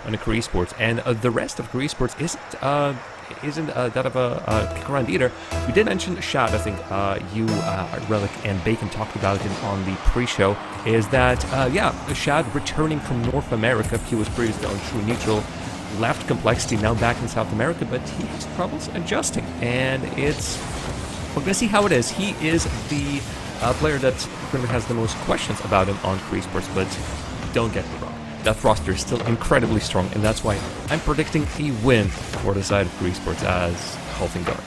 on the Crew Esports, and the rest of Crew Esports isn't that of a kick around either. We did mention Shad. I think you, Relic, and Bacon talked about it on the pre-show. Is that Shad returning from North America? He was previously on True Neutral, left Complexity, now back in South America, but he has troubles adjusting, and we're gonna see how it is. He is the player that pretty much has the most questions about him on Crew Esports, but don't get me wrong. That roster is still incredibly strong, and that's why I'm predicting a win for the side of Crew Esports as Halting Guard.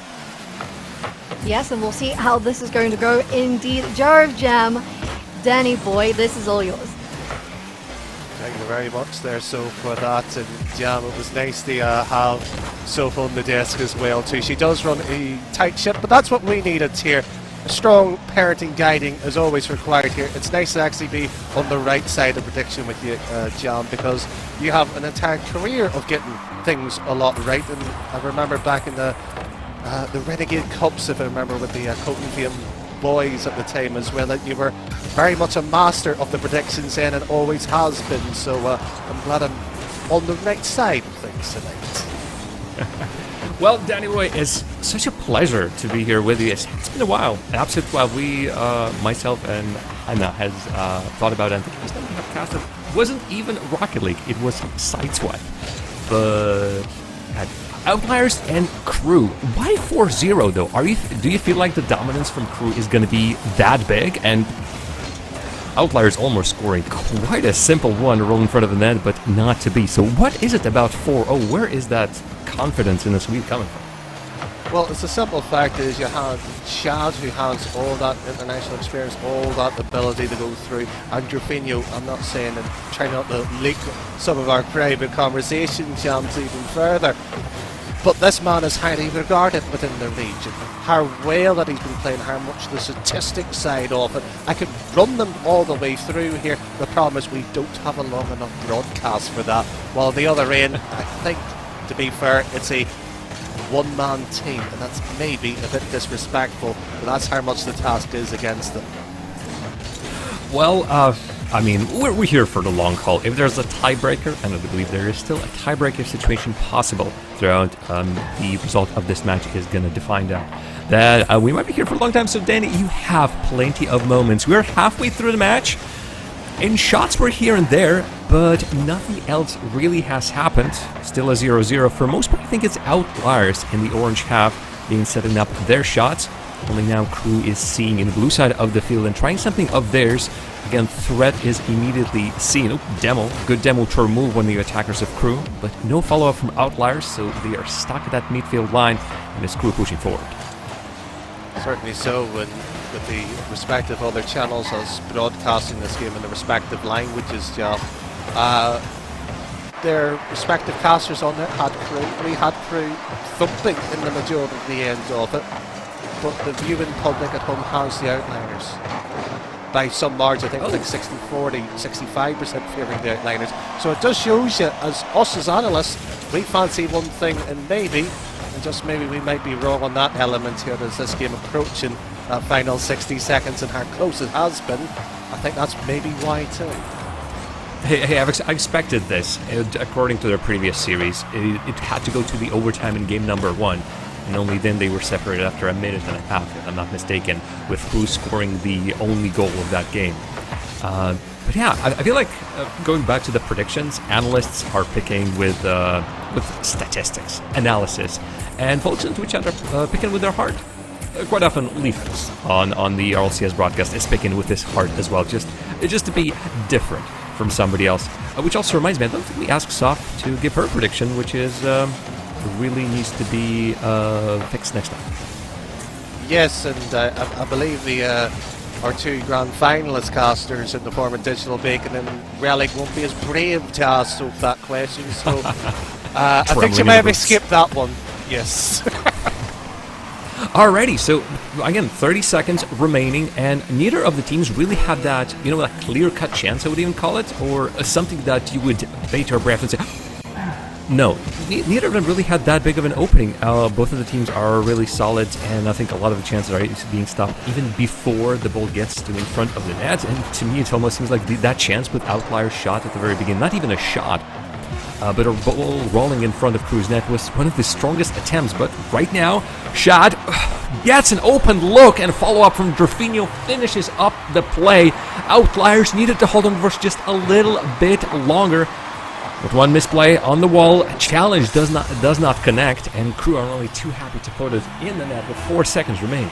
Yes, and we'll see how this is going to go indeed. Jar of Jam, Danny boy, this is all yours. Thank you very much there, so for that. And Jam, it was nice to have Sofa on the desk as well too. She does run a tight ship, but that's what we needed here. Strong parenting guiding is always required here. It's nice to actually be on the right side of prediction with you, Jam, because you have an entire career of getting things a lot right. And I remember back in the Renegade Cups, if I remember, with the Copenhagen boys at the time as well, that you were very much a master of the predictions then, and always has been. So I'm glad I'm on the right side of things tonight. Well, Danny Boy, it's such a pleasure to be here with you. It's been a while, an absolute while. We, myself and Anna, has thought about it, and the games that we have casted wasn't even Rocket League, it was Sideswipe. But Outliers and Crew. Why 4-0 though? Do you feel like the dominance from Crew is going to be that big? And Outliers almost scoring quite a simple one, roll in front of the net, but not to be. So what is it about 4-0? Where is that confidence in the sweep coming from? Well, it's a simple fact is you have Shad, who has all that international experience, all that ability to go through, and Jorfinho, I'm not saying that, try not to leak some of our private conversations, Jams, even further, but this man is highly regarded within the region. How well that he's been playing, how much the statistic side of it. I could run them all the way through here. The problem is we don't have a long enough broadcast for that. While the other end, I think, to be fair, it's a one-man team, and that's maybe a bit disrespectful, but that's how much the task is against them. Well, I mean, we're here for the long haul. If there's a tiebreaker, and I believe there is still a tiebreaker situation possible throughout, the result of this match is going to define that we might be here for a long time. So, Danny, you have plenty of moments. We're halfway through the match, and shots were here and there, but nothing else really has happened. Still a 0-0. For most part, I think it's Outliers in the orange half being setting up their shots. Only now Crew is seeing in the blue side of the field and trying something of theirs. Again, threat is immediately seen. Oh, demo. Good demo to remove one of the attackers of Crew, but no follow-up from Outliers, so they are stuck at that midfield line, and it's Crew pushing forward. Certainly so, and with the respective other channels as broadcasting this game in the respective languages, their respective casters on there had Crew. We had Crew thumping in the majority of the end of it, but the viewing public at home has the Outliers by some margin. I think like 60-40, 65% favouring the Outliers. So it does show you, as us as analysts, we fancy one thing, and maybe, and just maybe, we might be wrong on that element here as this game approaching that final 60 seconds and how close it has been. I think that's maybe why too. Hey, I expected this. According to their previous series, it had to go to the overtime in game number 1. And only then they were separated after a minute and a half, if I'm not mistaken, with Crew scoring the only goal of that game. But yeah, I feel like going back to the predictions, analysts are picking with statistics, analysis, and folks on Twitch are picking with their heart. Quite often, Leafs on the RLCS broadcast is picking with his heart as well, just to be different from somebody else. Which also reminds me, I don't think we asked Soft to give her prediction, which is really needs to be fixed next time. Yes, and I believe our two grand finalist casters in the form of Digital Bacon and Relic won't be as brave to ask Soap that question, so I think she may have skipped that one. Yes. Alrighty, so again, 30 seconds remaining, and neither of the teams really had that, that clear-cut chance, I would even call it, or something that you would bait your breath and say, no, neither of them really had that big of an opening. Both of the teams are really solid, and I think a lot of the chances are being stopped even before the ball gets to in front of the net. And to me, it almost seems like that chance with Outliers shot at the very beginning, not even a shot, but a ball rolling in front of Crew's net was one of the strongest attempts. But right now, Shad gets an open look, and follow-up from Drafinho finishes up the play. Outliers needed to hold on for just a little bit longer. With one misplay on the wall, challenge does not connect, and Crew are only too happy to put it in the net with 4 seconds remaining.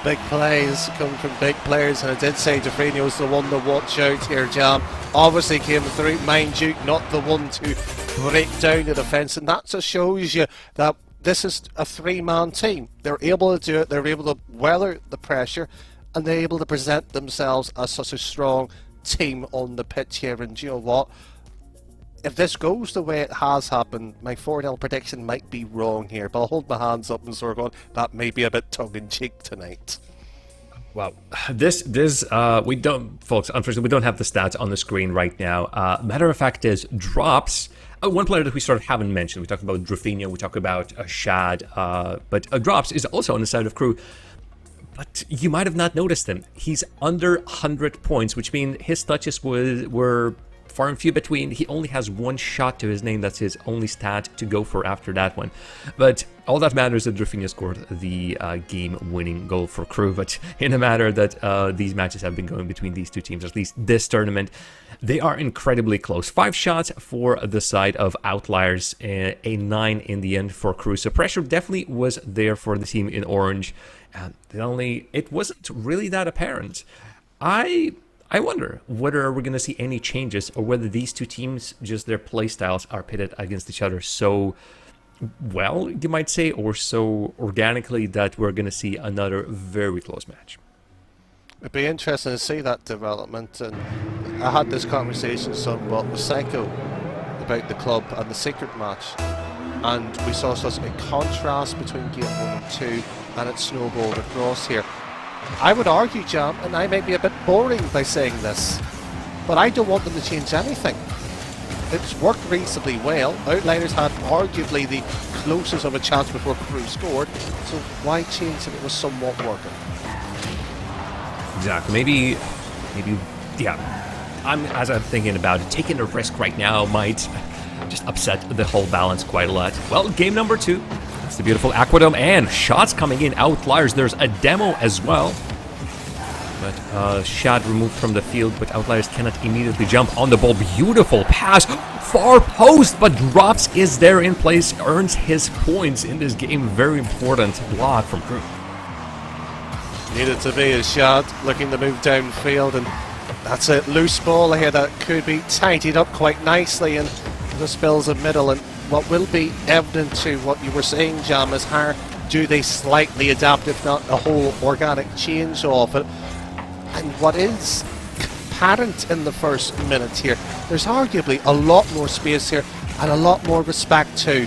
Big plays come from big players, and I did say Drafinho's the one to watch out here, Jam. Obviously came through, mind you, not the one to break down the defence, and that just shows you that this is a three-man team. They're able to do it, they're able to weather the pressure, and they're able to present themselves as such a strong team on the pitch here. And you know what? If this goes the way it has happened, my 4-0 prediction might be wrong here, but I'll hold my hands up and sort of going, that may be a bit tongue-in-cheek tonight. Wow, we don't, folks, unfortunately, we don't have the stats on the screen right now. Matter of fact is, Drops, one player that we sort of haven't mentioned. We talked about Drafinho, we talked about Shad, but Drops is also on the side of Crew. But you might have not noticed him. He's under 100 points, which means his touches were far and few between. He only has one shot to his name. That's his only stat to go for after that one. But all that matters is that Drafinho scored the game-winning goal for Crew. But in a matter that these matches have been going between these two teams, at least this tournament, they are incredibly close. 5 shots for the side of Outliers, a 9 in the end for Crew. So pressure definitely was there for the team in orange. And it wasn't really that apparent. I wonder whether we're going to see any changes, or whether these two teams, just their play styles are pitted against each other so well, you might say, or so organically that we're going to see another very close match. It'd be interesting to see that development. And I had this conversation somewhat with Psycho about the club and the secret match, and we saw such a contrast between game 1 and 2, and it snowballed across here. I would argue, Jam, and I may be a bit boring by saying this, but I don't want them to change anything. It's worked reasonably well. Outliers had arguably the closest of a chance before Crew scored, so why change if it was somewhat working? Exactly. Maybe, yeah. As I'm thinking about it, taking a risk right now might just upset the whole balance quite a lot. Well, game number 2. It's the beautiful Aquadome, and shots coming in. Outliers, there's a demo as well. But Shad removed from the field, but Outliers cannot immediately jump on the ball. Beautiful pass, far post, but Drops is there in place, earns his points in this game. Very important block from Crew. Needed to be as Shad looking to move downfield, and that's a loose ball here that could be tidied up quite nicely, and the spills of middle. And what will be evident to what you were saying, Jam, is how do they slightly adapt, if not a whole organic change of it. And what is apparent in the first minute here, there's arguably a lot more space here and a lot more respect too.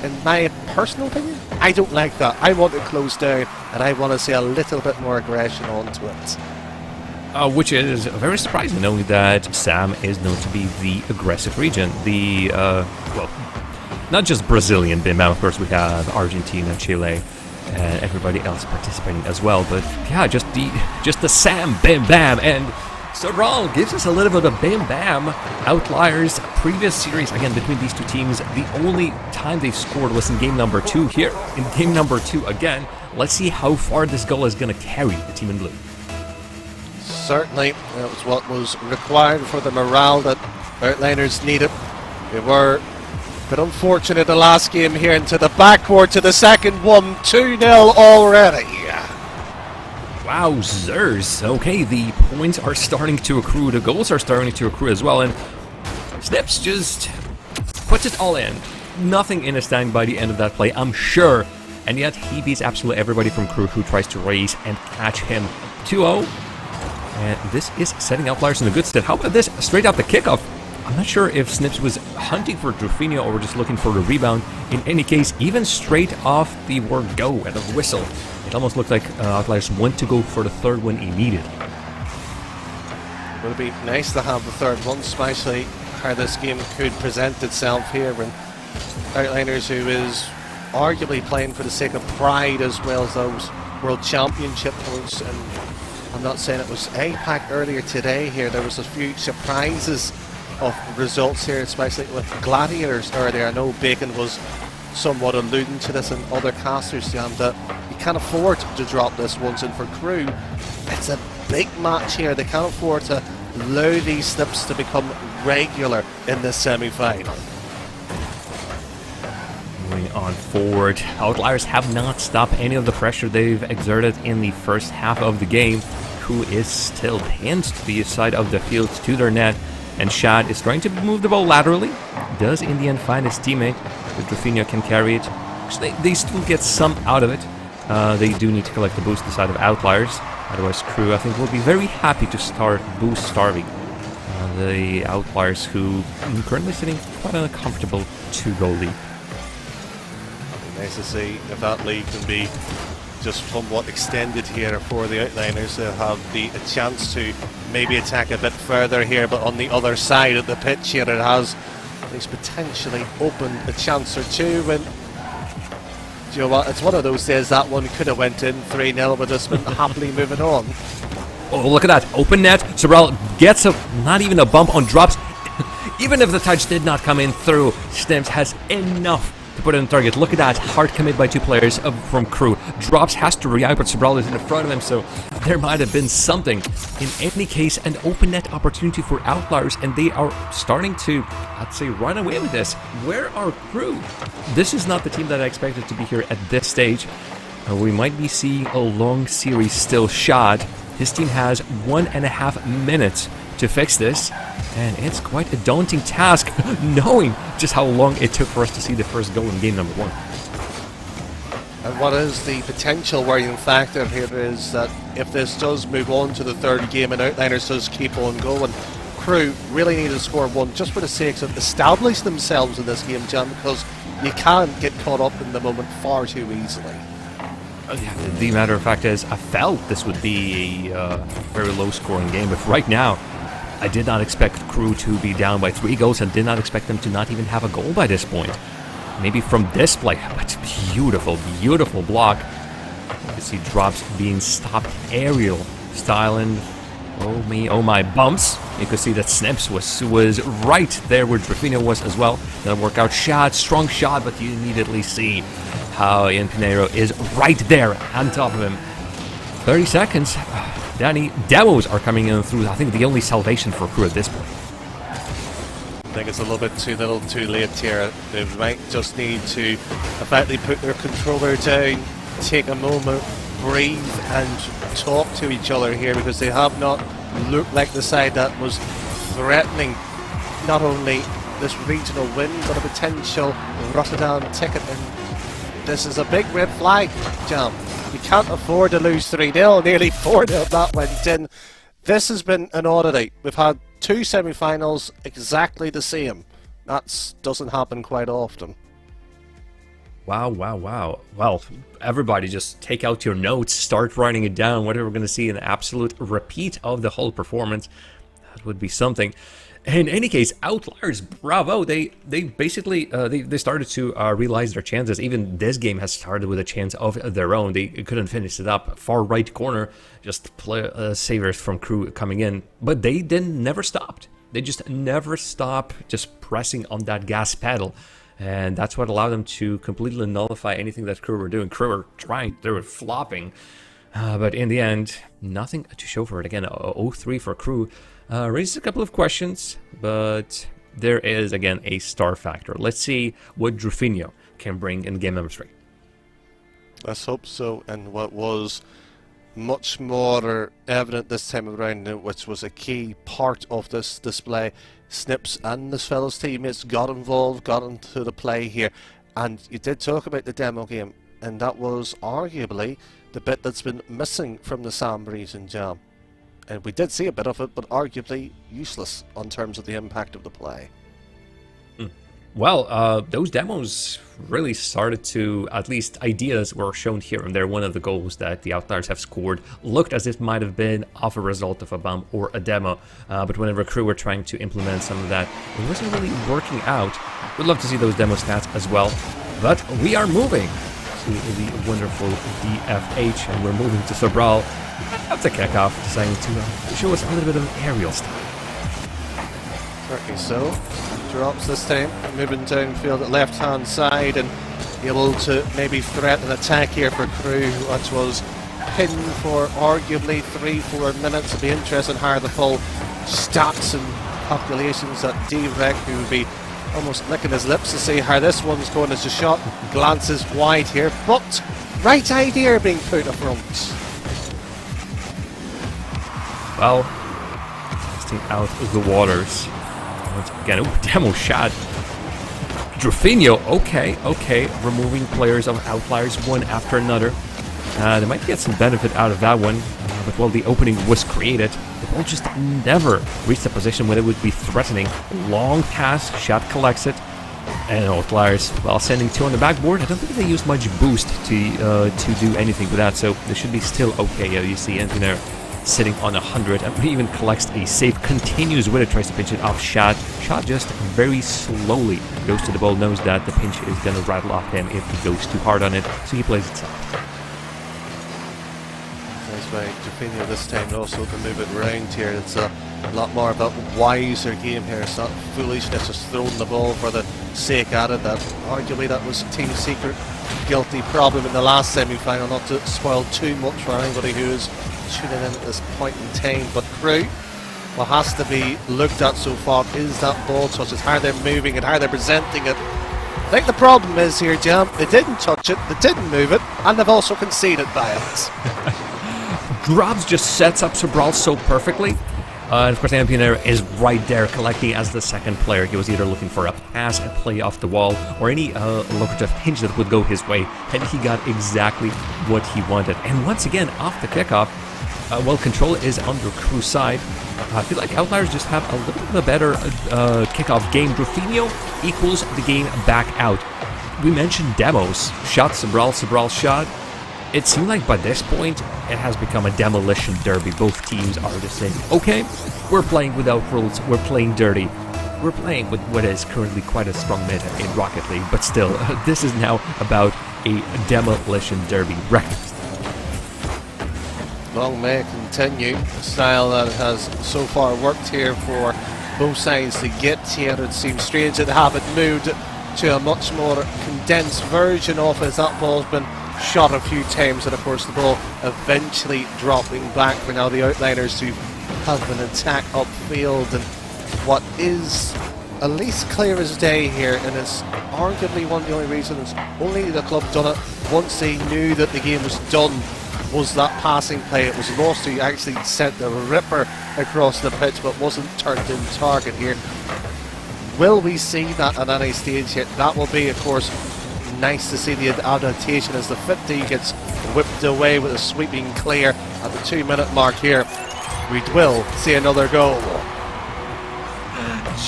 In my personal opinion, I don't like that. I want it closed down, and I want to see a little bit more aggression onto it. Which is very surprising, knowing that Sam is known to be the aggressive region. The, well, not just Brazilian Bim Bam, of course, we have Argentina, Chile, and everybody else participating as well. But yeah, just the Sam Bim Bam. And Sobral gives us a little bit of Bim Bam. Outliers, previous series, again, between these two teams, the only time they've scored was in game number 2 here. In game number 2, again, let's see how far this goal is going to carry the team in blue. Certainly, that was what was required for the morale that Outliers needed. They were a bit unfortunate the last game here, into the backcourt to the second one, 2-0 already. Wowzers. Okay, the points are starting to accrue, the goals are starting to accrue as well, and Snips just puts it all in. Nothing in his tank by the end of that play, I'm sure, and yet he beats absolutely everybody from Crew who tries to race and catch him. 2-0. And this is setting Outliers in a good stead. How about this? Straight out the kickoff. I'm not sure if Snips was hunting for Drafinho or just looking for the rebound. In any case, even straight off the word go at the whistle, it almost looked like Outliers went to go for the third one immediately. It would be nice to have the third one, especially how this game could present itself here when Outliers, who is arguably playing for the sake of pride as well as those World Championship points. And I'm not saying it was APAC earlier today here. There was a few surprises of results here, especially with Gladiators earlier. I know Bacon was somewhat alluding to this and other casters, Jam, that you can't afford to drop this once, and for Crew, it's a big match here. They can't afford to allow these slips to become regular in this semi-final. Moving on forward, Outliers have not stopped any of the pressure they've exerted in the first half of the game. Crew is still pinned to the side of the field to their net, and Shad is trying to move the ball laterally. Does in the end find his teammate, but Drafinho can carry it. They still get some out of it. They do need to collect the boost to the side of Outliers. Otherwise, Crew, I think, will be very happy to start boost starving the Outliers, who are currently sitting quite on a comfortable 2-goal lead. Nice to see if that lead can be just somewhat extended here for the Outliners to have a chance to maybe attack a bit further here, but on the other side of the pitch here it has at least potentially opened a chance or two. And do you know what, it's one of those days that one could have went in 3-0 but just been happily moving on. Oh, look at that, open net. Sorrel gets not even a bump on drops. Even if the touch did not come in through, Snips has enough to put it on target. Look at that, hard commit by two players from Crew. Drops has to react, but Sobral is in front of him, so there might have been something. In any case, an open net opportunity for Outliers, and they are starting to, I'd say, run away with this. Where are Crew? This is not the team that I expected to be here at this stage. We might be seeing a long series still. Shad, his team has 1.5 minutes to fix this, and it's quite a daunting task knowing just how long it took for us to see the first goal in game number 1. And what is the potential worrying factor here is that if this does move on to the third game and Outliners does keep on going, Crew really need to score one just for the sake of establish themselves in this game, Jam, because you can get caught up in the moment far too easily. The matter of fact is, I felt this would be a very low-scoring game, but right now, I did not expect Crew to be down by 3 goals and did not expect them to not even have a goal by this point. Maybe from this play, but beautiful, beautiful block. You can see drops being stopped, aerial style, and oh me, oh my, bumps. You can see that Snips was right there where Drafinho was as well. That'll work out. Shot, strong shot, but you immediately see how Ian Pinheiro is right there on top of him. 30 seconds. Danny, demos are coming in through, I think, the only salvation for Crew at this point. I think it's a little bit too little too late here. They might just need to effectively put their controller down, take a moment, breathe and talk to each other here, because they have not looked like the side that was threatening not only this regional win but a potential Rotterdam ticket. And this is a big red flag, Jam. You can't afford to lose 3-0, nearly 4-0 that went in. This has been an oddity. We've had 2 semi-finals exactly the same. That doesn't happen quite often. Wow, wow, wow. Well, everybody just take out your notes, start writing it down. Whether we're going to see an absolute repeat of the whole performance, that would be something. In any case, Outliers, bravo. They basically they started to realize their chances. Even this game has started with a chance of their own. They couldn't finish it up. Far right corner, just savers from Crew coming in, but they never stopped. They just never stopped, just pressing on that gas pedal, and that's what allowed them to completely nullify anything that Crew were doing. Crew were trying, they were flopping, but in the end, nothing to show for it. Again, 0-3 for Crew. Raises a couple of questions, but there is, again, a star factor. Let's see what Drafinho can bring in game number 3. Let's hope so. And what was much more evident this time around, which was a key part of this display, Snips and his fellow teammates got involved, got into the play here. And you did talk about the demo game, and that was arguably the bit that's been missing from the Sambreeze and Jam. And we did see a bit of it, but arguably useless on terms of the impact of the play. Well, those demos really started to, at least ideas were shown here and there. One of the goals that the Outliers have scored looked as if it might have been off a result of a bump or a demo. But whenever Crew were trying to implement some of that, it wasn't really working out. We'd love to see those demo stats as well. But we are moving to the wonderful DFH, and we're moving to Sobral. That's a kickoff, deciding to show us a little bit of aerial style. Perfectly so. Drops this time, moving downfield at left-hand side and able to maybe threaten an attack here for Crew, which was pinned for arguably 3-4 minutes. It'll be interesting how the full stats and calculations that D-Rec, who would be almost licking his lips to see how this one's going as a shot. Glances wide here, but right idea being put up front. Well, testing out the waters. Once again, demo shot. Drafinho, okay, removing players of Outliers one after another. They might get some benefit out of that one, but while the opening was created, the ball just never reached a position where it would be threatening. Long pass, shot collects it, and Outliers, well, sending 2 on the backboard. I don't think they used much boost to do anything with that, so they should be still okay. You see Anthony sitting on 100, and even collects a save, continues with it, tries to pinch it off Shad. Shad just very slowly goes to the ball, knows that the pinch is going to rattle off him if he goes too hard on it, so he plays it soft. That's right, Drafinho this time also to move it around here. It's a lot more of a wiser game here. It's not foolishness, just throwing the ball for the sake at it. That arguably that was Team Secret guilty problem in the last semi-final, not to spoil too much for anybody who is tuning in at this point in time. But Crew, what has to be looked at so far is that ball touch. It's how they're moving and how they're presenting it. I think the problem is here, Jam, they didn't touch it, they didn't move it, and they've also conceded by it. Grabs just sets up Sobral so perfectly. And of course, Ampioner is right there collecting as the second player. He was either looking for a pass, a play off the wall, or any lucrative hinge that would go his way, and he got exactly what he wanted. And once again, off the kickoff, well, control is on the Crew side. I feel like Outliers just have a little bit better kickoff game. Drafinho equals the game back out. We mentioned demos. Shot Sobral shot. It seemed like by this point, it has become a demolition derby. Both teams are just saying, okay, we're playing without rules, we're playing dirty. We're playing with what is currently quite a strong meta in Rocket League, but still, this is now about a demolition derby. Long may it continue. The style that has so far worked here for both sides to get here. It seems strange to have it moved to a much more condensed version of as that ball's been shot a few times, and of course the ball eventually dropping back for now the Outliers who have an attack upfield, and what is at least clear as day here, and it's arguably one of the only reasons only the club done it once they knew that the game was done, was that passing play. It was lost. He actually sent the ripper across the pitch but wasn't turned in target here. Will we see that at any stage yet? That will be, of course, nice to see the adaptation as the 50 gets whipped away with a sweeping clear at the 2-minute mark here. We will see another goal.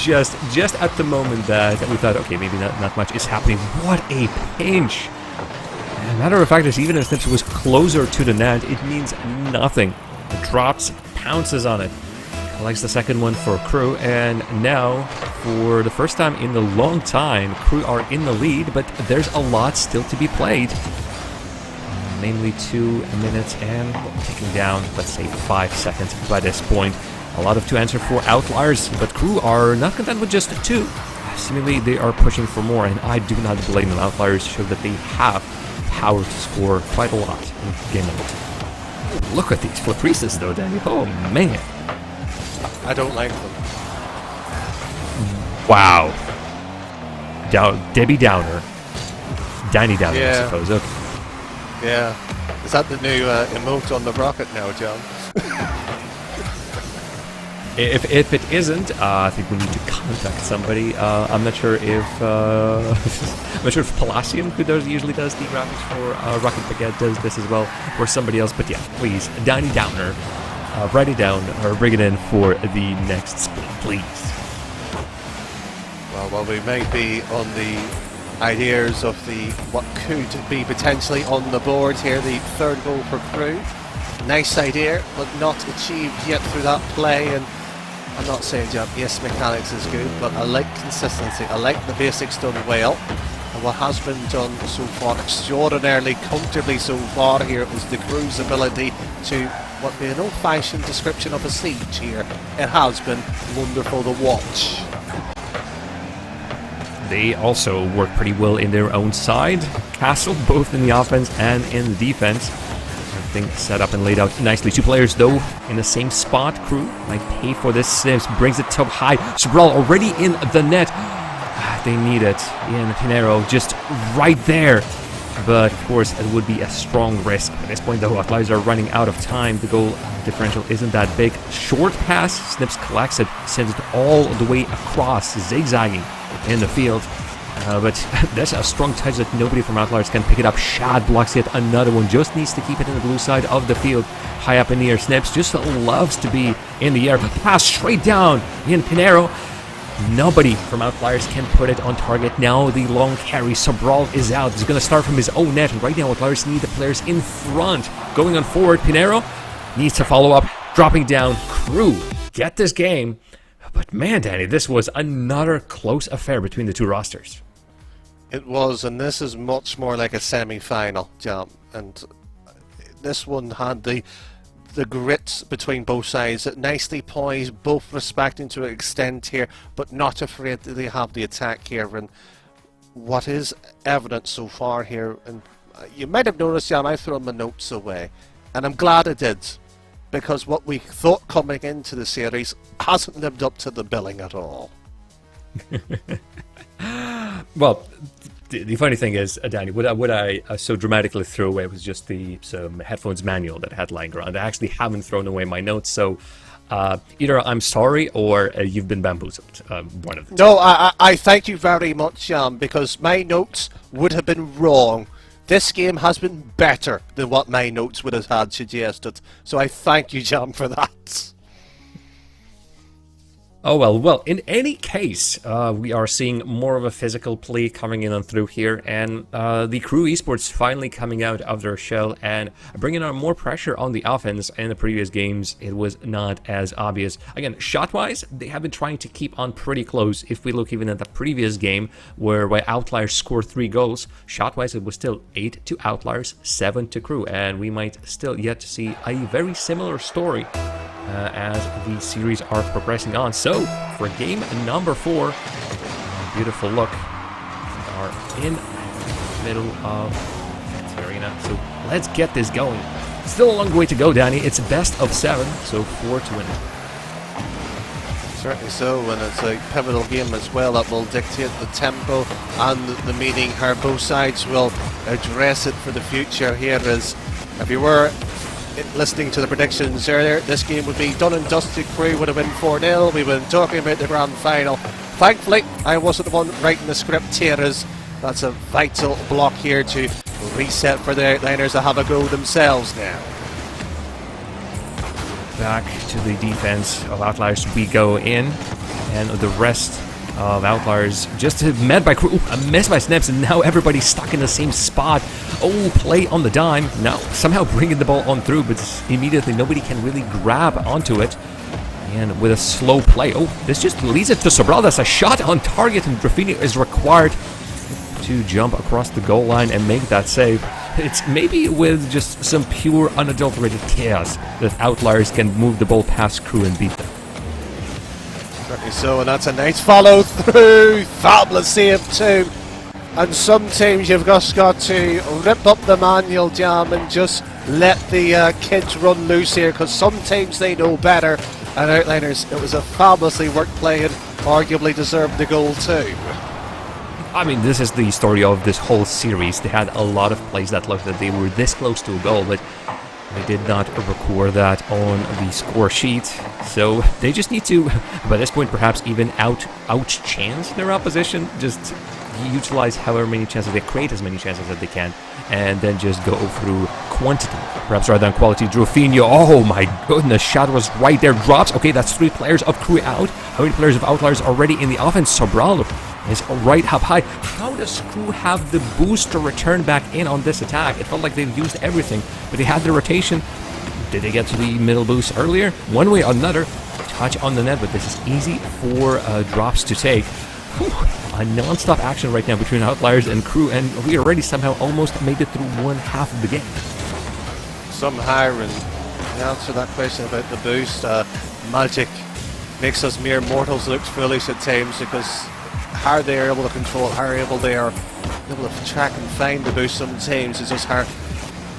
Just at the moment that we thought, okay, maybe not much is happening. What a pinch! Matter of fact, even if it was closer to the net, it means nothing. It drops, pounces on it, collects the second one for Crew, and now, for the first time in a long time, Crew are in the lead, but there's a lot still to be played. Namely 2 minutes and ticking down, let's say 5 seconds by this point. A lot of to answer for Outliers, but Crew are not content with just 2. Seemingly they are pushing for more, and I do not blame them. Outliers show that they have power to score quite a lot in game number 2. Look at these flip creases though, Danny. Oh man. I don't like them. Wow. Debbie Downer. Danny Downer, yeah. I suppose. Okay. Yeah. Is that the new emote on the rocket now, John? If it isn't, I think we need to contact somebody. I'm not sure if I'm not sure if Palacium, who usually does the graphics for Rocket Baguette, does this as well, or somebody else. But yeah, please, Danny Downer, write it down or bring it in for the next split, please. Well, we might be on the ideas of the what could be potentially on the board here. The third goal for Crew. Nice idea, but not achieved yet through that play. And I'm not saying, Jump, yes, mechanics is good, but I like consistency. I like the basics done well. And what has been done so far extraordinarily comfortably so far here is the Crew's ability to what be an old-fashioned description of a siege here. It has been wonderful to watch. they also work pretty well in their own side. Castle, both in the offense and in the defense. Everything set up and laid out nicely. Two players, though, in the same spot. Crew might pay for this. Sims brings it up high. Sobral already in the net. They need it. Ian Pinero just right there. But, of course, it would be a strong risk. At this point, though, Outliers are running out of time. The goal differential isn't that big. Short pass. Snips collects it. Sends it all the way across, zigzagging in the field. But that's a strong touch that nobody from Outliers can pick it up. Shad blocks it. Another one. Just needs to keep it in the blue side of the field. High up in the air. Snips just loves to be in the air. Pass straight down. Ian Pinero. Nobody from Outliers can put it on target. Now the long carry. Sobral is out. He's going to start from his own net. And right now Outliers need the players in front. Going on forward. Pinero needs to follow up. Dropping down. Crew get this game. But man, Danny, this was another close affair between the two rosters. It was, and this is much more like a semi-final, Jam. And this one had the grit between both sides, nicely poised, both respecting to an extent here, but not afraid that they have the attack here. And what is evident so far here, and you might have noticed, Jam, I've thrown my notes away, and I'm glad I did, because what we thought coming into the series hasn't lived up to the billing at all. Well, the funny thing is, Danny, what I so dramatically threw away was just some headphones manual that I had lying around. I actually haven't thrown away my notes, so either I'm sorry or you've been bamboozled. One of the two. No, I thank you very much, because my notes would have been wrong. This game has been better than what my notes would have had suggested. So I thank you, Jam, for that. Oh, well, in any case, we are seeing more of a physical play coming in and through here, and the Crew Esports finally coming out of their shell and bringing on more pressure on the offense. In the previous games, it was not as obvious. Again, shot-wise, they have been trying to keep on pretty close. If we look even at the previous game, where Outliers scored 3 goals, shot-wise, it was still 8 to Outliers, 7 to Crew, and we might still yet to see a very similar story as the series are progressing on. So, for game number 4, beautiful look. We are in the middle of the arena, so let's get this going. Still a long way to go, Danny. It's best of 7, so 4 to win. Certainly so, and it's a pivotal game as well that will dictate the tempo and the meaning how both sides will address it for the future. Here is, if you were listening to the predictions earlier, this game would be done and dusted. Crew would have been 4-0. We've been talking about the grand final. Thankfully, I wasn't the one writing the script here, as that's a vital block here to reset for the Outliners to have a go themselves now. Back to the defense of Outliers we go in, and the rest of Outliers just met by Crew. A miss by Snips, and now everybody's stuck in the same spot. Oh, play on the dime. Now somehow bringing the ball on through, but immediately nobody can really grab onto it. And with a slow play, oh, this just leads it to Sobral. That's a shot on target, and Rafinha is required to jump across the goal line and make that save. It's maybe with just some pure unadulterated chaos that Outliers can move the ball past Crew and beat them. Certainly so, and that's a nice follow through. Fabulous save too. And sometimes you've just got to rip up the manual, Jam, and just let the kids run loose here, because sometimes they know better. And Outliners, it was a fabulously worked play and arguably deserved the goal too. I mean, this is the story of this whole series. They had a lot of plays that looked that they were this close to a goal, but they did not record that on the score sheet. So they just need to, by this point, perhaps even out-chance their opposition. Just utilize however many chances they create, as many chances as they can, and then just go through quantity, perhaps rather than quality. Rafinha, oh my goodness, shot was right there, drops. Okay, that's 3 players of Crew out. How many players of Outliers already in the offense? Sobral is right up high. How does Crew have the boost to return back in on this attack? It felt like they've used everything, but they had the rotation. Did they get to the middle boost earlier? One way or another, touch on the net, but this is easy for drops to take. Whew, a non-stop action right now between Outliers and Crew, and we already somehow almost made it through one half of the game. Somehow, and the answer to that question about the boost, magic makes us mere mortals look foolish at times, because how they're able to control, how able they are able to track and find the boost sometimes is just how,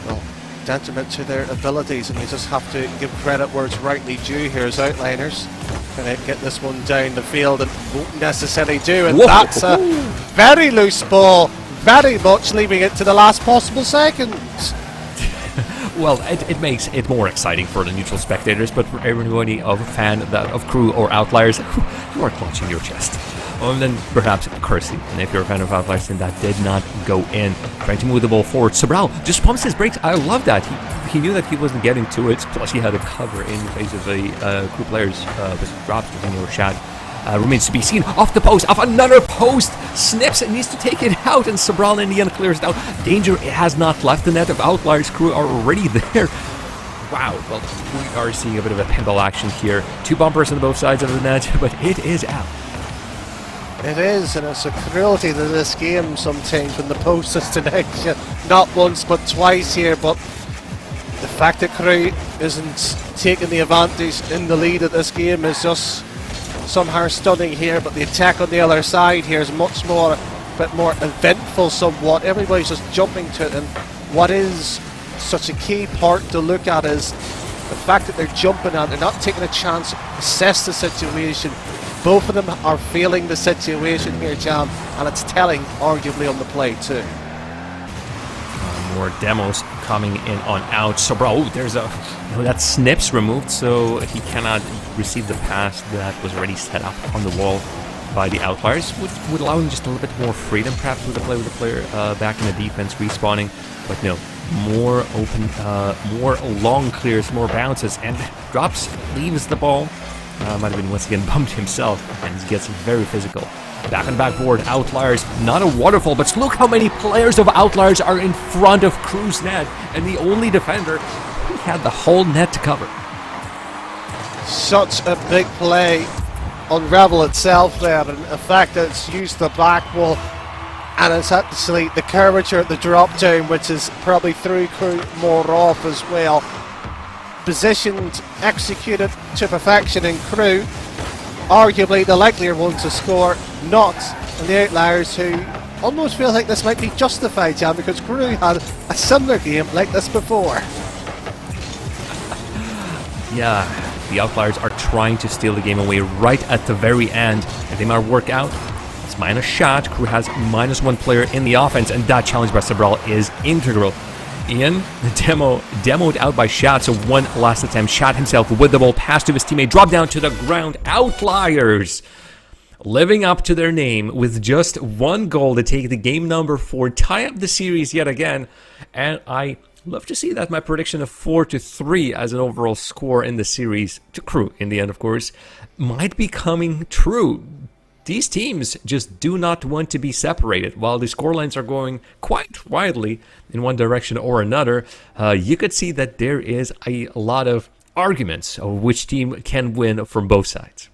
well, detriment to their abilities, and you just have to give credit where it's rightly due here as Outliers. Can I get this one down the field and won't necessarily do, and that's a very loose ball, very much leaving it to the last possible seconds. Well, it makes it more exciting for the neutral spectators, but for everybody of a fan of Crew or Outliers, you are clutching your chest. And then perhaps cursing. And if you're a fan of Outliers, then that did not go in. Trying to move the ball forward. Sobral just pumps his brakes. I love that. He knew that he wasn't getting to it. Plus, he had a cover in face of the Crew players with drops within your shot. Remains to be seen. Off the post. Off another post. Snips and needs to take it out. And Sobral in the end clears it out. Danger has not left the net. Of Outliers Crew are already there. Wow. Well, we are seeing a bit of a pinball action here. 2 bumpers on both sides of the net, but it is out. It is, and it's a cruelty to this game sometimes when the post is connection. Not once but twice here, but the fact that Crew isn't taking the advantage in the lead of this game is just somehow stunning here. But the attack on the other side here is much more, a bit more eventful somewhat. Everybody's just jumping to it, and what is such a key part to look at is the fact that they're jumping at it, they're not taking a chance to assess the situation. Both of them are feeling the situation here, Jam, and it's telling, arguably, on the play too. More demos coming in on out. Sobral, oh, there's a... No, that Snips removed, so he cannot receive the pass that was already set up on the wall by the Outliers. Would allow him just a little bit more freedom, perhaps, with the player back in the defense, respawning. But no, more open, more long clears, more bounces, and drops, leaves the ball. Might have been once again bumped himself, and he gets very physical. Back on the backboard, Outliers, not a waterfall, but look how many players of Outliers are in front of Crew's net, and the only defender who had the whole net to cover. Such a big play on Rebel itself there, and the fact that it's used the back wall, and it's actually the curvature at the drop down, which is probably threw Crew more off as well. Positioned, executed to perfection in Crew, arguably the likelier one to score, not the Outliers, who almost feel like this might be justified, Jam, because Crew had a similar game like this before. Yeah, the Outliers are trying to steal the game away right at the very end, and they might work out. It's minus shot. Crew has -1 player in the offense, and that challenge by Sobral is integral. Ian, the demoed out by Shot, so one last attempt. Shot himself with the ball, pass to his teammate, drop down to the ground. Outliers living up to their name with just 1 goal to take the game number 4, tie up the series yet again. And I love to see that my prediction of 4-3 as an overall score in the series, to Crew in the end, of course, might be coming true. These teams just do not want to be separated. While the scorelines are going quite widely in one direction or another, you could see that there is a lot of arguments of which team can win from both sides.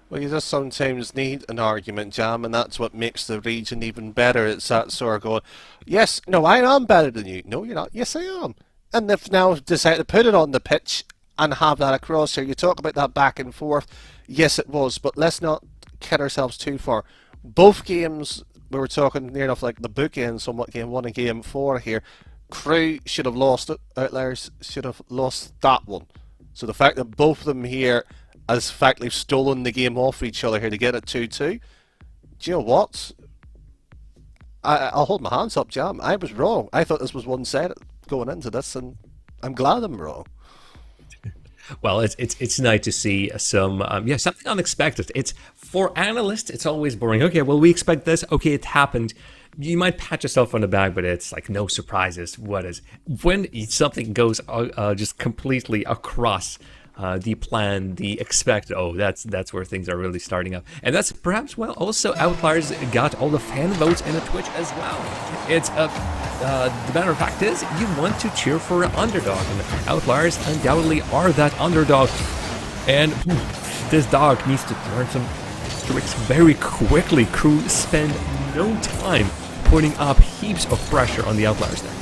Well, you just sometimes need an argument, Jam, and that's what makes the region even better. It's that sort of going, yes, no, I am better than you. No, you're not. Yes, I am. And they've now decided to put it on the pitch and have that across here. You talk about that back and forth. Yes, it was, but let's not kid ourselves too far. Both games, we were talking near enough like the bookend, somewhat game 1 and game 4 here. Crew should have lost it. Outliers should have lost that one. So the fact that both of them here, as fact they've stolen the game off each other here to get it 2-2. Do you know what? I'll hold my hands up, Jam. I was wrong. I thought this was one-sided going into this, and I'm glad I'm wrong. Well, it's nice to see some something unexpected. It's for analysts, it's always boring. Okay, well, we expect this. Okay, it happened. You might pat yourself on the back, but it's like no surprises. What is when something goes just completely across the plan, the expected? Oh, that's where things are really starting up, and that's perhaps also Outliers got all the fan votes in the Twitch as well. It's the matter of fact is you want to cheer for an underdog, and Outliers undoubtedly are that underdog, and this dog needs to learn some tricks very quickly. Crew spend no time putting up heaps of pressure on the Outliers there.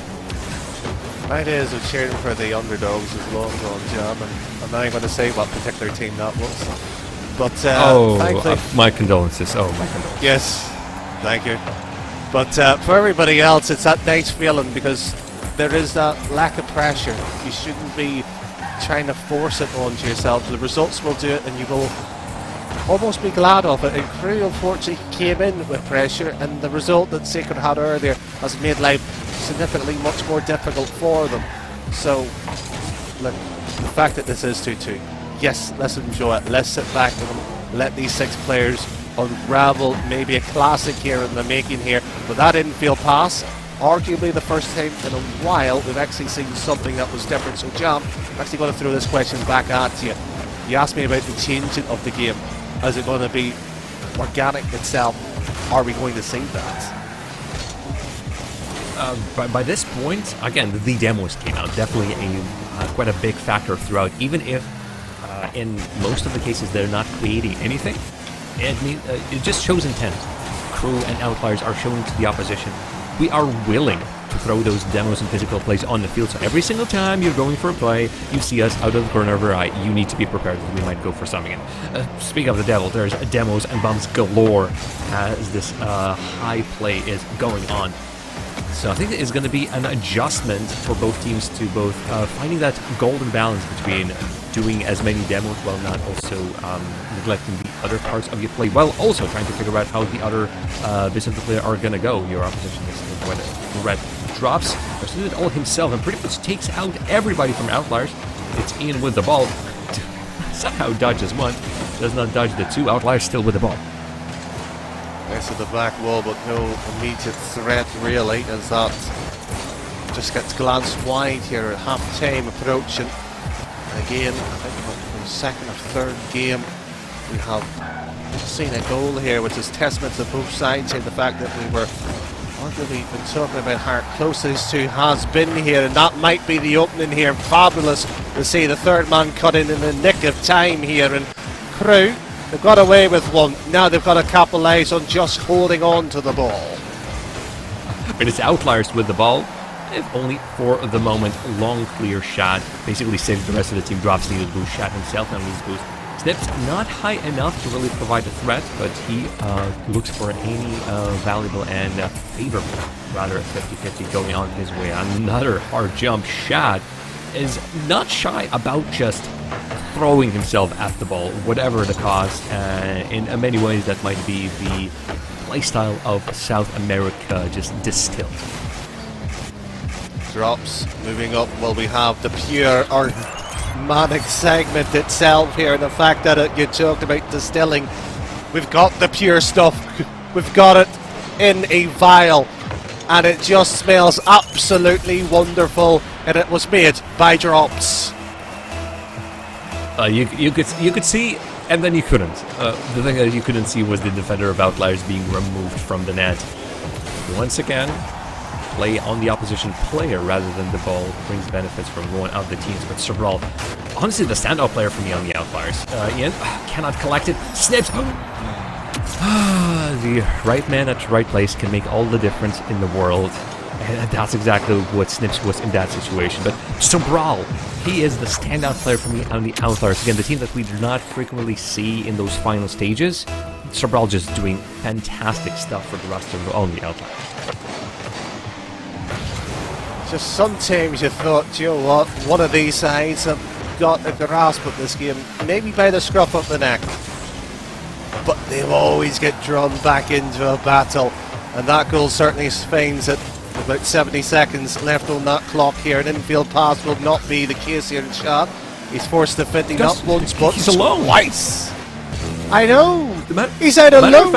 My days of cheering for the underdogs is long gone, Jam, and I'm not going to say what particular team that was. But thankfully, my condolences. Oh, my condolences. yes, thank you. But for everybody else, it's that nice feeling because there is that lack of pressure. You shouldn't be trying to force it onto yourself. The results will do it, and you will almost be glad of it. And Crew unfortunately came in with pressure, and the result that Sacred had earlier has made life significantly much more difficult for them. So, look, the fact that this is 2-2, yes, let's enjoy it. Let's sit back and let these 6 players unravel maybe a classic here in the making here. But that infield pass, arguably the first time in a while we've actually seen something that was different. So Jam, I'm actually going to throw this question back at you. You asked me about the changing of the game. Is it going to be organic itself? Are we going to see that? By this point, again, the demos came out. Definitely quite a big factor throughout. Even if in most of the cases they're not creating anything, it just shows intent. Crew and Outliers are showing to the opposition, we are willing to throw those demos and physical plays on the field. So every single time you're going for a play, you see us out of the corner of your eye, you need to be prepared that we might go for something. Speaking of the devil, there's demos and bombs galore as this high play is going on. So I think it's going to be an adjustment for both teams to both finding that golden balance between doing as many demos while not also neglecting the other parts of your play, while also trying to figure out how the other bits of the play are going to go. Your opposition is when Red drops, pursues it all himself and pretty much takes out everybody from Outliers. It's Ian with the ball. Somehow dodges one, does not dodge the 2. Outliers still with the ball. Nice at the back wall, but no immediate threat really, as that just gets glanced wide here at half-time approaching. And again, I think for the second or third game, we have seen a goal here, which is testament to both sides here. The fact that we were arguably been talking about how close these two has been here, and that might be the opening here. Fabulous to see the third man cut in the nick of time here, and Crew, they've got away with one. Now they've got to capitalise on just holding on to the ball. But it's Outliers with the ball, if only for the moment. Long clear shot, basically saves the rest of the team. Drops needed boost, shot himself and leads boost. Snips not high enough to really provide a threat, but he looks for any valuable and favorable, rather 50-50 going on his way. Another hard jump shot, is not shy about just throwing himself at the ball, whatever the cost. In many ways, that might be the playstyle of South America just distilled. Drops, moving up. Well, we have the pure or manic segment itself here, and the fact that you talked about distilling, we've got the pure stuff, we've got it in a vial, and it just smells absolutely wonderful, and it was made by Drops. You could see, and then you couldn't. The thing that you couldn't see was the defender of Outliers being removed from the net. Once again, play on the opposition player rather than the ball brings benefits from going out the teams. But Sobral, honestly, the standout player for me on the Outliers. Ian cannot collect it. Snips. The right man at the right place can make all the difference in the world. And that's exactly what Snips was in that situation. But Sobral, he is the standout player for me on the Outliers. Again, the team that we do not frequently see in those final stages. Sobral just doing fantastic stuff for the rest of on the Outliers. Just sometimes you thought, you know what, one of these sides have got a grasp of this game, maybe by the scruff of the neck, but they always get drawn back into a battle, and that goal certainly finds it. About 70 seconds left on that clock here. An infield pass will not be the case here in shot. He's forced to 50, not once but he's alone. Twice. I know. He's out alone.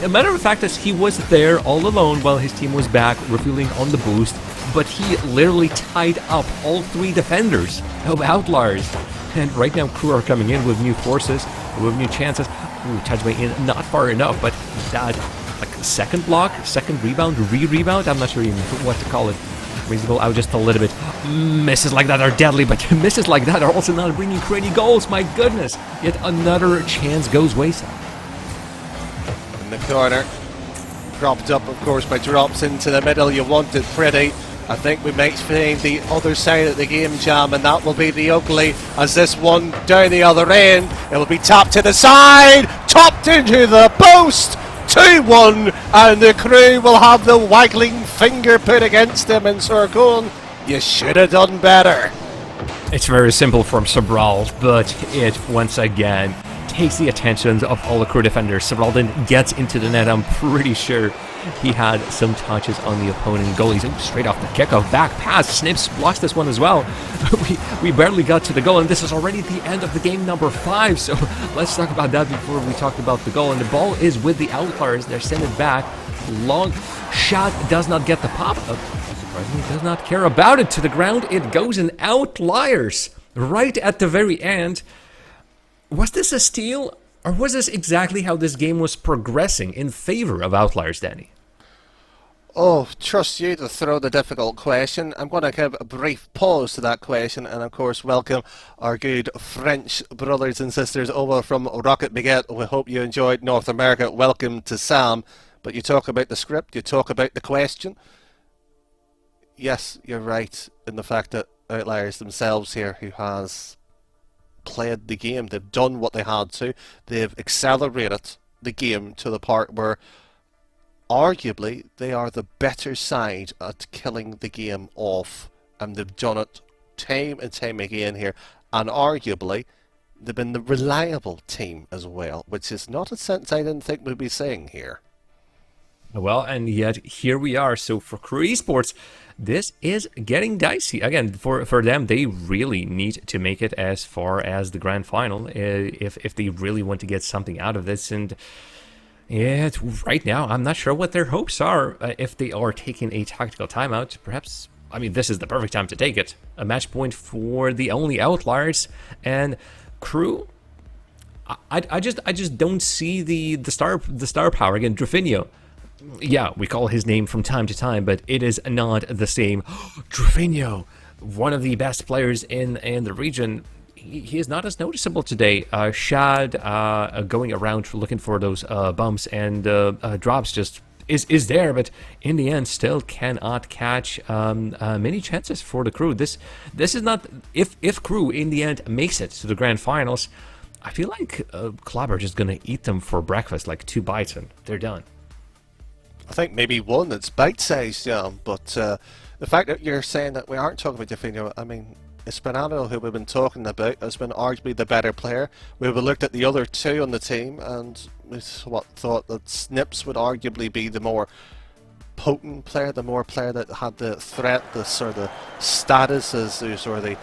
A matter of fact is he was there all alone while his team was back refueling on the boost, but he literally tied up all 3 defenders of Outliers. And right now Crew are coming in with new forces, with new chances. Ooh, touched by in not far enough, but that like second block, second rebound, rebound, I'm not sure even what to call it. Brings the goal out just a little bit. Misses like that are deadly, but misses like that are also not bringing Crew any goals. My goodness, yet another chance goes wayside. In the corner, propped up of course by Drops into the middle. You want it pretty, I think we might find the other side of the game, Jam, and that will be the ugly as this one down the other end. It will be tapped to the side, topped into the post, 2-1, and the Crew will have the waggling finger put against them and so are going, you should have done better. It's very simple from Sobral, but it once again takes the attention of all the Crew defenders. Sobral then gets into the net. I'm pretty sure he had some touches on the opponent goalies. Straight off the kickoff, back pass. Snips blocks this one as well. we barely got to the goal, and this is already the end of the game number 5. So let's talk about that before we talk about the goal. And the ball is with the Outliers. They're sent it back. Long shot does not get the pop up. Surprisingly, does not care about it. To the ground it goes in. Outliers right at the very end. Was this a steal, or was this exactly how this game was progressing in favor of Outliers, Danny? Oh, trust you to throw the difficult question. I'm going to give a brief pause to that question and, of course, welcome our good French brothers and sisters over from Rocket Baguette. We hope you enjoyed North America. Welcome to Sam. But you talk about the script, you talk about the question. Yes, you're right in the fact that Outliers themselves here, who has played the game, they've done what they had to, they've accelerated the game to the part where arguably they are the better side at killing the game off, and they've done it time and time again here, and arguably they've been the reliable team as well, which is not a sentence I didn't think we'd be saying here. Well, and yet here we are. So for Crew Esports, this is getting dicey. Again, for them, they really need to make it as far as the grand final if they really want to get something out of this. And yeah, right now, I'm not sure what their hopes are. If they are taking a tactical timeout, perhaps, I mean, this is the perfect time to take it. A match point for the only Outliers. And Crew, I just don't see the star power. Again, Drafinho. Yeah, we call his name from time to time, but it is not the same. Drafinho, one of the best players in the region, he is not as noticeable today. Shad going around looking for those bumps and drops just is there, but in the end still cannot catch many chances for the Crew. This is not, if Crew in the end makes it to the grand finals, I feel like Club are just gonna eat them for breakfast, like 2 bites and they're done. I think maybe one that's bite-sized, yeah, but the fact that you're saying that we aren't talking about Drafinho, I mean, Espinado, who we've been talking about, has been arguably the better player. We've looked at the other 2 on the team and we thought that Snips would arguably be the more potent player, the more player that had the threat, the sort of status as the sort of the,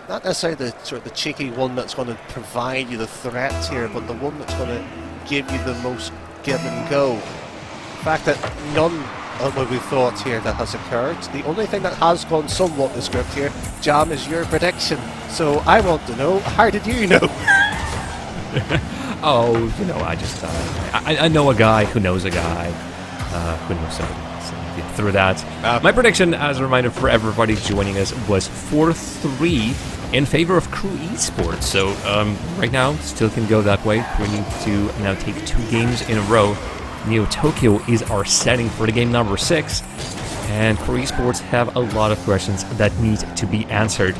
not necessarily the sort of the cheeky one that's going to provide you the threat here, but the one that's going to give you the most give and go. The fact that none of what we thought here that has occurred. The only thing that has gone somewhat the script here, Jam, is your prediction. So I want to know, how did you know? Oh, you know, I just I know a guy who knows a guy who knows somebody else. So through that, my prediction, as a reminder for everybody joining us, was 4-3 in favor of Crew Esports. So right now, still can go that way. We need to now take 2 games in a row. Neo Tokyo is our setting for the game number 6, and Crew Esports have a lot of questions that need to be answered.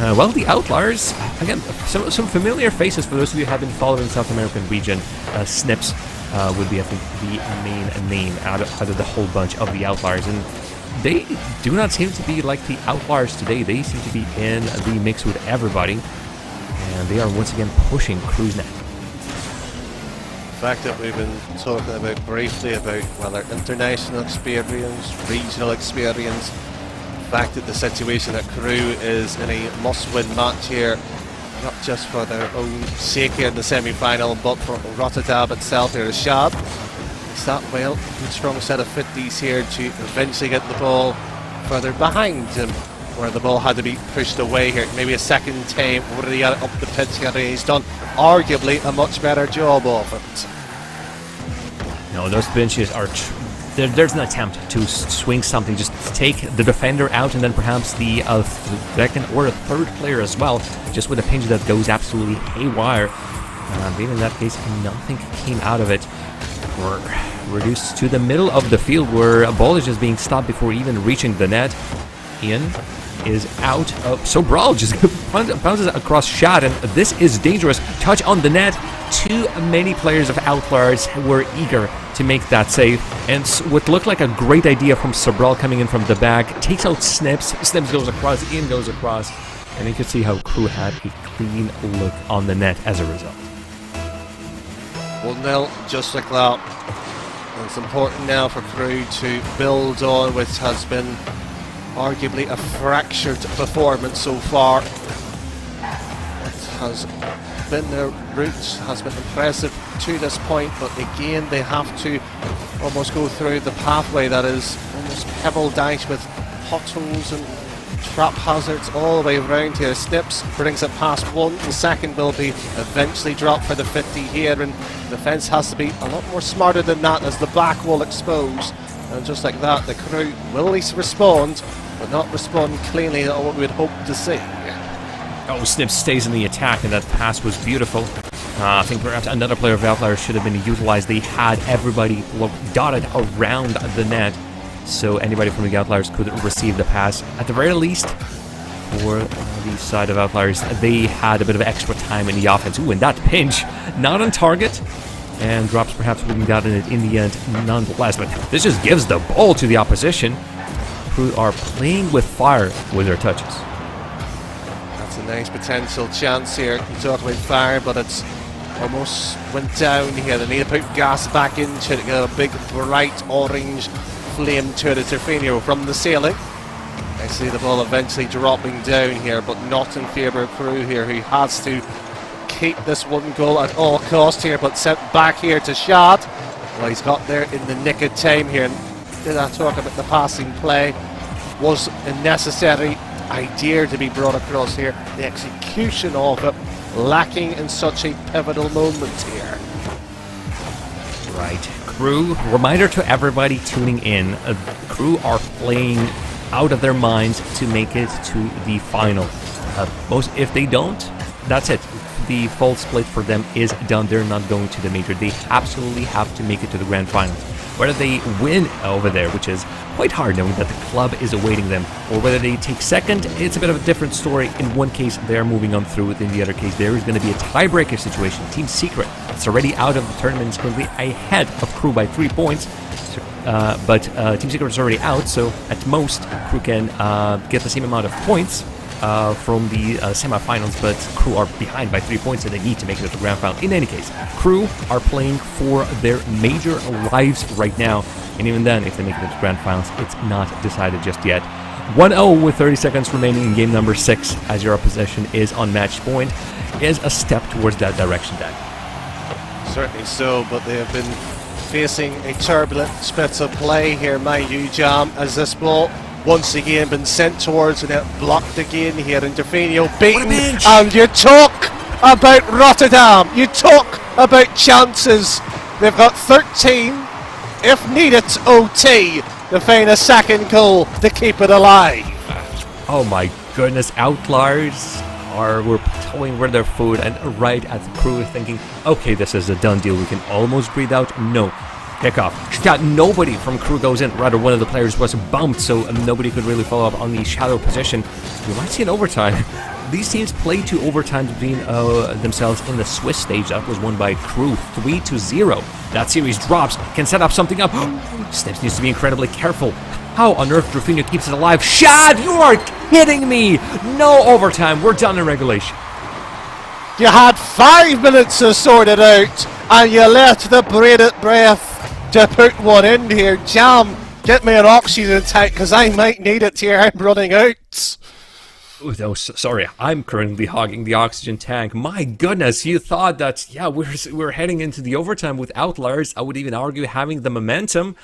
Well, the Outliers, again, some familiar faces for those of you who have been following the South American region. Snips would be, I think, the main name out of the whole bunch of the Outliers, and they do not seem to be like the Outliers today. They seem to be in the mix with everybody, and they are once again pushing Crew's neck. The fact that we've been talking about briefly about whether international experience, regional experience, the fact that the situation at Crew is in a must-win match here, not just for their own sake here in the semi-final, but for Rotterdam itself here. Shab, is that, well, a strong set of 50s here to eventually get the ball further behind him, where the ball had to be pushed away here. Maybe a second time already up the pitch here. He's done arguably a much better job of it. No, those benches are... There's an attempt to swing something, just take the defender out and then perhaps the second or a third player as well, just with a pinch that goes absolutely haywire. Even in that case, nothing came out of it. reduced to the middle of the field where a ball is just being stopped before even reaching the net. Ian is out of... So Brawl just bounces across shot, and this is dangerous. Touch on the net. Too many players of Outliers were eager to make that save, and what looked like a great idea from Sobral coming in from the back takes out Snips. Snips goes across, Ian goes across, and you can see how Crew had a clean look on the net as a result. 1-0, just like that. And it's important now for Crew to build on what has been arguably a fractured performance so far. What has been their route has been impressive to this point, but again they have to almost go through the pathway that is almost pebble dice with potholes and trap hazards all the way around here. Snips brings it past one. The second will be eventually dropped for the 50 here, and the defence has to be a lot more smarter than that as the back will expose. And just like that, the Crew will at least respond, but not respond cleanly at what we would hope to see. Oh, Snips stays in the attack, and that pass was beautiful. I think perhaps another player of Outliers should have been utilized. They had everybody dotted around the net, so anybody from the Outliers could receive the pass. At the very least, for the side of Outliers, they had a bit of extra time in the offense. Ooh, and that pinch, not on target, and drops perhaps wouldn't have gotten it in the end nonetheless. But this just gives the ball to the opposition, who are playing with fire with their touches. That's a nice potential chance here. You talk about fire, but it's almost went down here. They need to put gas back into it to get a big bright orange flame to it. It's Terfinio from the ceiling. I see the ball eventually dropping down here, but not in favour of Crew here, who has to keep this one goal at all cost here, but sent back here to Shad. Well, he's got there in the nick of time here. And did I talk about the passing play? Was a necessary idea to be brought across here. The execution of it lacking in such a pivotal moment here. Right. Crew, reminder to everybody tuning in, Crew are playing out of their minds to make it to the final. If they don't, that's it. The full split for them is done. They're not going to the major. They absolutely have to make it to the grand finals. Whether they win over there, which is quite hard knowing that the club is awaiting them, or whether they take second, it's a bit of a different story. In one case, they're moving on through. In the other case, there is going to be a tiebreaker situation. Team Secret, it's already out of the tournament, is currently ahead of Crew by 3 points. But Team Secret is already out, so at most, Crew can get the same amount of points from the semifinals, but Crew are behind by 3 points, and they need to make it to the grand final. In any case, Crew are playing for their major lives right now, and even then, if they make it to the grand finals, it's not decided just yet. 1-0 with 30 seconds remaining in game number 6, as your opposition is on match point, is a step towards that direction, Dan. Certainly so, but they have been facing a turbulent split of play here, mind you, Jam, as this ball once again been sent towards and it blocked again here, and Definio beaten. And you talk about Rotterdam, you talk about chances. They've got 13, if needed, OT to find a second goal to keep it alive. Oh my goodness, Outliers were toying with their food, and right at the Crew thinking, okay, this is a done deal, we can almost breathe out. No. Kickoff. Nobody from Crew goes in. Rather, one of the players was bumped, so nobody could really follow up on the shadow position. We might see an overtime. These teams play to overtime between themselves in the Swiss stage. That was won by Crew 3-0. That series drops, can set up something up. Snips needs to be incredibly careful. How on earth Rufinho keeps it alive? Shad, you are kidding me! No overtime. We're done in regulation. You had 5 minutes to sort it out, and you let the bated breath to put one in here. Jam, get me an oxygen tank, because I might need it here. I'm running out. Oh, no, sorry. I'm currently hogging the oxygen tank. My goodness, you thought that, yeah, we're heading into the overtime with Outliers. I would even argue having the momentum.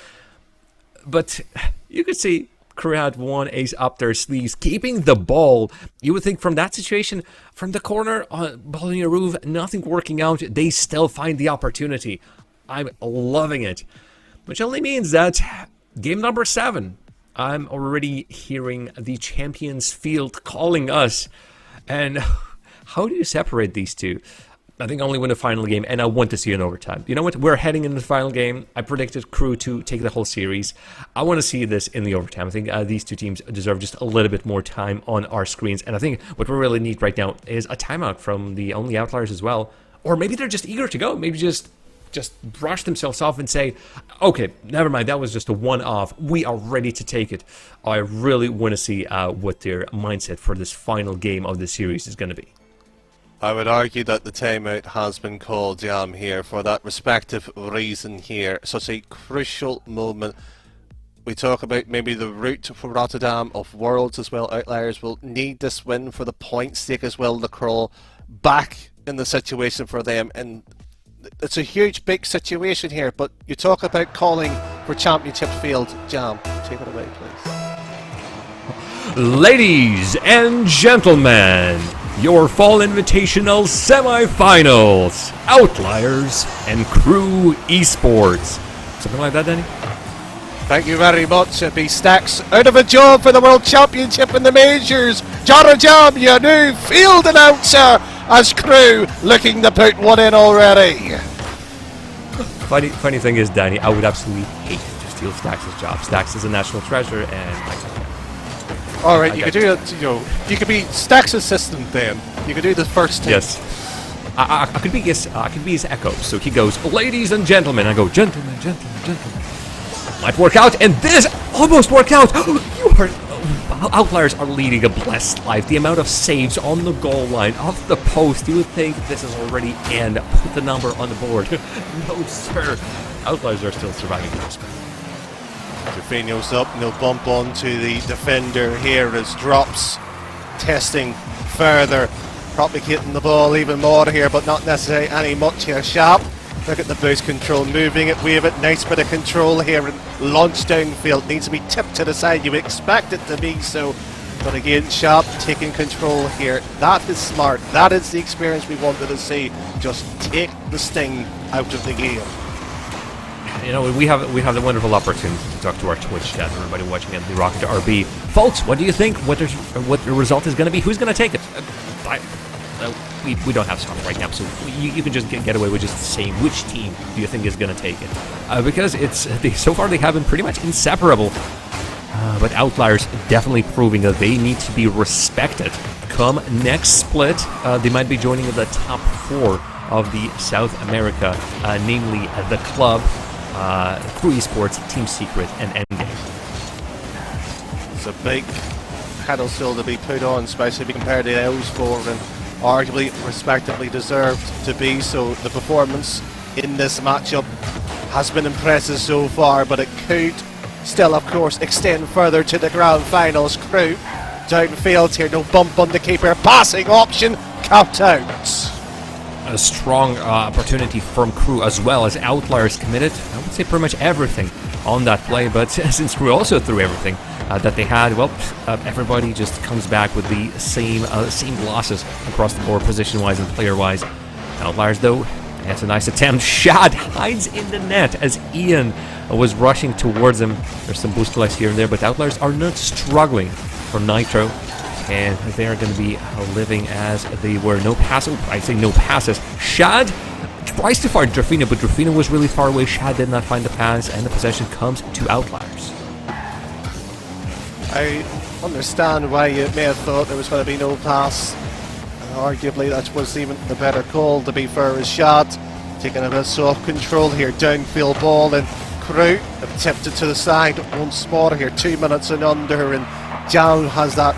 But you could see Crew had one ace up their sleeves, keeping the ball. You would think from that situation, from the corner, ball on your roof, nothing working out, they still find the opportunity. I'm loving it. Which only means that game number 7, I'm already hearing the Champions Field calling us. And how do you separate these two? I think only win the final game, and I want to see an overtime. You know what? We're heading into the final game. I predicted Crew to take the whole series. I want to see this in the overtime. I think these two teams deserve just a little bit more time on our screens, and I think what we really need right now is a timeout from the only Outliers as well. Or maybe they're just eager to go. Maybe just brush themselves off and say, okay, never mind, that was just a one-off. We are ready to take it. I really want to see what their mindset for this final game of the series is going to be. I would argue that the timeout has been called, Jam, here for that respective reason here. Such a crucial moment. We talk about maybe the route for Rotterdam of Worlds as well. Outliers will need this win for the point stake as well to crawl back in the situation for them. And it's a huge, big situation here. But you talk about calling for championship field. Jam, take it away, please. Ladies and gentlemen, your Fall Invitational semi-finals, Outliers and Crew Esports. Something like that, Danny? Thank you very much. It'd be Stacks out of a job for the World Championship in the majors. Jara Jam, your new field announcer, as Crew looking to put one in already. Funny thing is, Danny, I would absolutely hate to steal Stacks' job. Stacks is a national treasure, and all right, you could do it. You know, you could be Stacks' assistant then. You could do the first team. Yes, I could be his. I could be his echo. So he goes, "Ladies and gentlemen," I go, "Gentlemen, gentlemen, gentlemen." Might work out, and this almost worked out. You are Outliers are leading a blessed life. The amount of saves on the goal line, off the post, you would think this is already in. Put the number on the board. No, sir. Outliers are still surviving this. Jafino's up, no bump onto the defender here as drops. Testing further, propagating the ball even more here, but not necessarily any much here. Sharp, look at the boost control, moving it, wave it, nice bit of control here, and launch downfield, needs to be tipped to the side, you expect it to be so, but again, Sharp taking control here. That is smart, that is the experience we wanted to see, just take the sting out of the game. You know, we have the wonderful opportunity to talk to our Twitch chat, everybody watching at the Rocket RB. Folks, what do you think? What the result is going to be? Who's going to take it? We don't have stuff right now, so you can just get away with just saying which team do you think is going to take it. Because so far they have been pretty much inseparable. But Outliers definitely proving that they need to be respected. Come next split, they might be joining the top 4 of the South America, namely the club, Crew Esports, Team Secret, and Endgame. It's a big pedal still to be put on, especially compared to those 4, and arguably respectively deserved to be so. The performance in this matchup has been impressive so far, but it could still, of course, extend further to the grand finals. Crew downfield here, no bump on the keeper, passing option, capped out. A strong opportunity from Crew as well as Outliers committed, I would say pretty much everything on that play, but since Crew also threw everything that they had, well, everybody just comes back with the same losses across the board, position-wise and player-wise. Outliers, though, that's a nice attempt. Shad hides in the net as Ian was rushing towards him. There's some boost collects here and there, but Outliers are not struggling for Nitro, and they are going to be living as they were. No passes. I say no passes. Shad tries to find Drafina, but Drafina was really far away. Shad did not find the pass, and the possession comes to Outliers. I understand why you may have thought there was going to be no pass. Arguably that was even the better call, to be fair, as Shad taking a bit of soft control here, downfield ball, and Crew have tipped it to the side once more here, 2 minutes and under, and Jal has that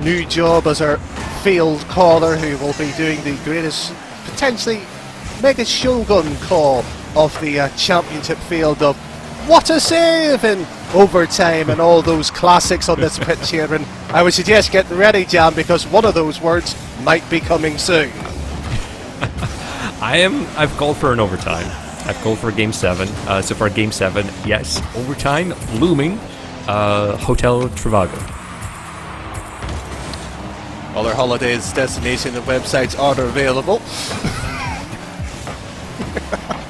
new job as our field caller, who will be doing the greatest, potentially mega shogun call of the championship field of what a save in overtime and all those classics on this pitch here. And I would suggest getting ready, Jam, because one of those words might be coming soon. I've called for an overtime. I've called for Game 7. So far, Game 7, yes, overtime, looming, Hotel Trivago. All our holidays, destination and websites are available.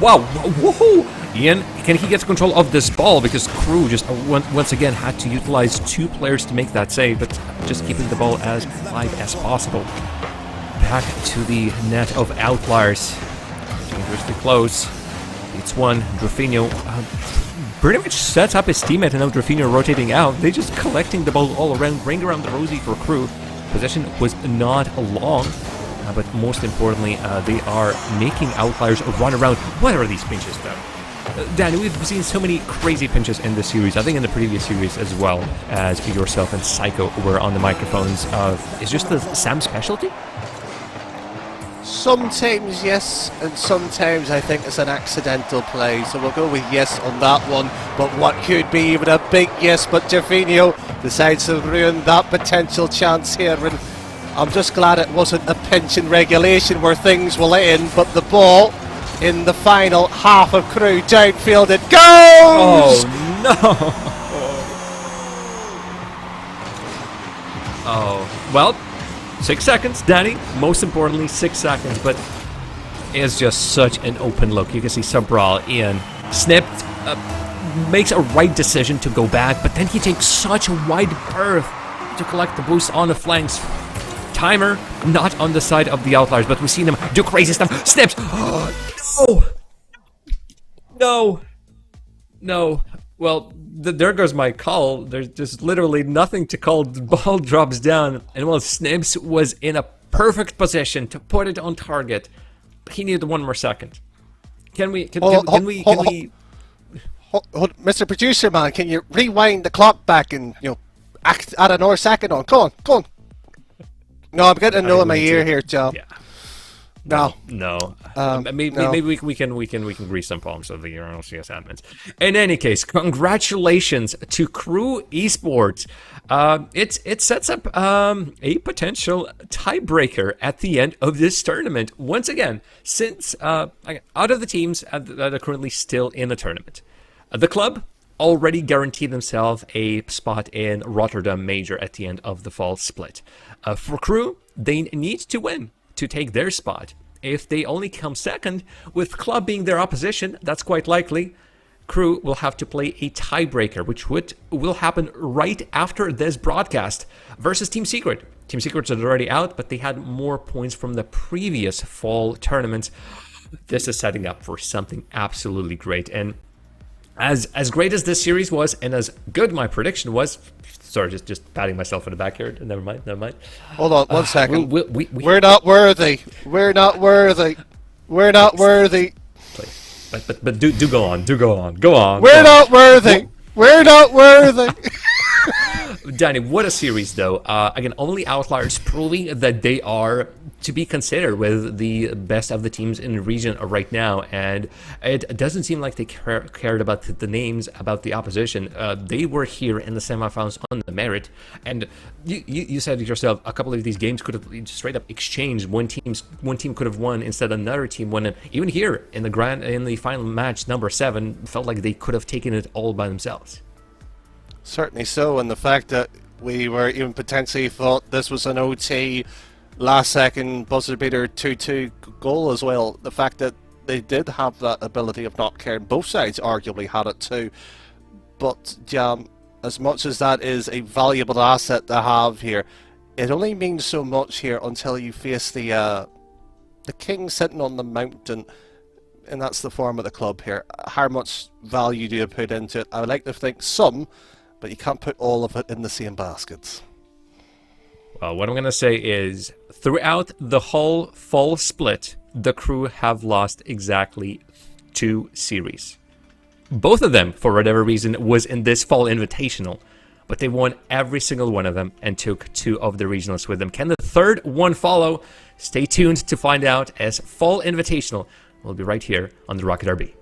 Wow, woohoo! Ian, can he get control of this ball? Because Crew just once again had to utilize 2 players to make that save, but just keeping the ball as live as possible. back to the net of Outliers. Dangerously close. It's one. Drafinho pretty much sets up his teammate, and now Drafinho rotating out. They just collecting the ball all around, ring around the rosy for Crew. Possession was not long, but most importantly, they are making Outliers run around. What are these pinches, though? Danny, we've seen so many crazy pinches in this series. I think in the previous series as well, as yourself and Psycho were on the microphones. Is just the Sam specialty? Sometimes yes, and sometimes I think it's an accidental play, so we'll go with yes on that one. But what could be even a big yes, but Gervinho decides to ruin that potential chance here, and I'm just glad it wasn't a pinch in regulation where things will end, but the ball in the final half of Crew downfield, it goes! Oh no! Oh, well, 6 seconds, Danny. Most importantly, 6 seconds, but it's just such an open look. You can see Subral, Ian, snipped, makes a right decision to go back, but then he takes such a wide berth to collect the boost on the flanks. Timer, not on the side of the Outliers, but we've seen him do crazy stuff. Snips! Oh, no! No. Well, there goes my call. There's just literally nothing to call. The ball drops down, and well, Snips was in a perfect position to put it on target. He needed one more second. Can we, Mr. Producer Man, can you rewind the clock back and, you know, add another second on? Go on. No, I'm getting a no in my ear here, Joe. Yeah. No. Maybe we can grease some palms of the RLCS admins. In any case, congratulations to Crew Esports. It sets up a potential tiebreaker at the end of this tournament. Once again, since out of the teams that are currently still in the tournament, the club already guaranteed themselves a spot in Rotterdam Major at the end of the fall split. For Crew, they need to win to take their spot. If they only come second, with Club being their opposition, that's quite likely, Crew will have to play a tiebreaker, which will happen right after this broadcast, versus Team Secret. Team Secret's already out, but they had more points from the previous fall tournaments. This is setting up for something absolutely great, and as great as this series was, and as good my prediction was, sorry, just patting myself in the back here. Never mind. Hold on, 1 second. We're not worthy. We're not worthy. We're not worthy. But do go on. Go on. We're not worthy. We're not worthy. Danny, what a series, though. Again, only Outliers proving that they are to be considered with the best of the teams in the region right now, and it doesn't seem like they cared about the names, about the opposition. They were here in the semifinals on the merit, and you said it yourself, a couple of these games could have straight up exchanged. One team could have won instead another team won, and even here in the final match, number 7, felt like they could have taken it all by themselves. Certainly so, and the fact that we were even potentially thought this was an OT last second buzzer beater 2-2 goal as well. The fact that they did have that ability of not caring, both sides arguably had it too. But as much as that is a valuable asset to have here, it only means so much here until you face the king sitting on the mountain, and that's the form of the club here. How much value do you put into it? I would like to think some, but you can't put all of it in the same baskets. Well, what I'm going to say is, throughout the whole fall split, the Crew have lost exactly 2 series. Both of them, for whatever reason, was in this fall invitational, but they won every single one of them and took 2 of the regionals with them. Can the third one follow? Stay tuned to find out, as fall invitational will be right here on the Rocket RB.